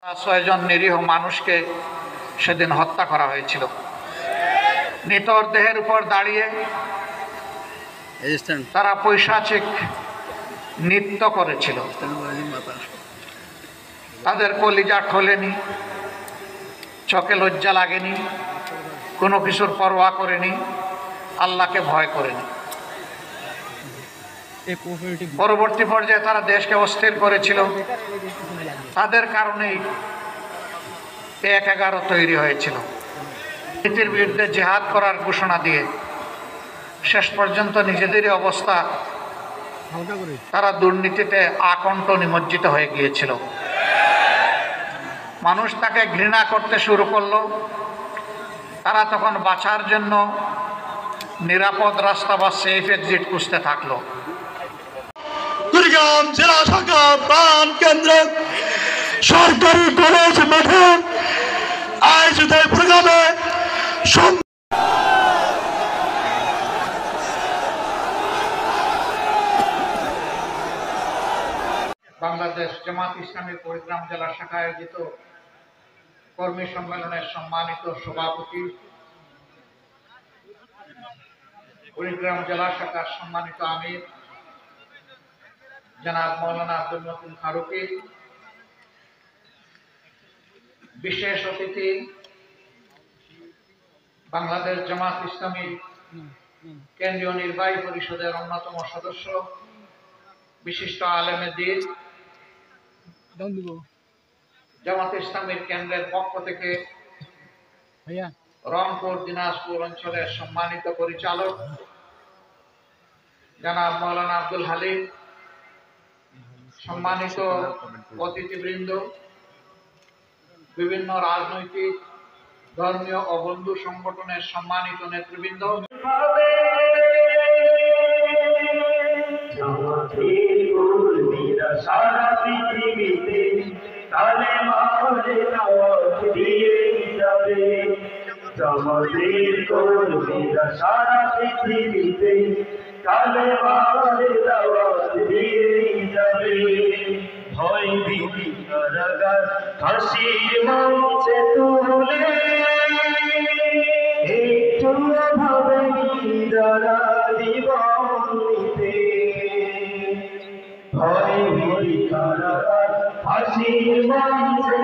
6 জন নিরীহ মানুষকে সেদিন হত্যা করা হয়েছিল। নিতর দেহের উপর দাঁড়িয়ে তারা পৈশাচিক নৃত্য করেছিল। তাদের কলিজা ঠোলেনি, চোখে লজ্জা লাগেনি, কোনো কিছুর পরোয়া করেনি, আল্লাহকে ভয় করেনি। পরবর্তী পর্যায়ে তারা দেশকে অস্থির করেছিল। তাদের কারণেই ১/১১ তৈরি হয়েছিল। নীতির বিরুদ্ধে জিহাদ করার ঘোষণা দিয়ে শেষ পর্যন্ত নিজেদেরই অবস্থা, তারা দুর্নীতিতে আকণ্ঠ নিমজ্জিত হয়ে গিয়েছিল। মানুষ তাকে ঘৃণা করতে শুরু করলো। তারা তখন বাঁচার জন্য নিরাপদ রাস্তা বা সেফ এক্সিট খুঁজতে থাকলো। কুড়িগ্রাম জেলা শাখা প্রাণ কেন্দ্রে সরকারি কলেজ মাঠে আয়োজিত প্রোগ্রামে বাংলাদেশ জামাত ইসলামী কুড়িগ্রাম জেলা শাখা আয়োজিত কর্মী সম্মেলনের সম্মানিত সভাপতি, কুড়িগ্রাম জেলা শাখার সম্মানিত আমির জনাব মৌলানা আব্দুল মতিন ফারুকী, বিশেষ অতিথি বাংলাদেশ জামাত ইসলামী কেন্দ্রীয় নির্বাহী পরিষদের অন্যতম সদস্য, বিশিষ্ট আলেমে দ্বীন, জামাত ইসলামীর কেন্দ্রের পক্ষ থেকে রংপুর দিনাজপুর অঞ্চলের সম্মানিত পরিচালক জনাব মৌলানা আব্দুল হালিম, সম্মানিত অতিথিবৃন্দ, বিভিন্ন রাজনৈতিক, ধর্মীয় ও বন্ধু সংগঠনের সম্মানিত নেতৃবৃন্দ, সারা পৃথিবীতে কালেমার দাওয়াত দিয়ে যাবে। জামাতের কর্মীরা সারা পৃথিবীতে কালেমার দাওয়াত দিয়ে যাবে। ভয় ভীতি কারাগার হাসির মঞ্চে তুলে একটু ভাবেনি যারা জীবন নিতে। ভয় ভীতি কারাগার হাসির মঞ্চে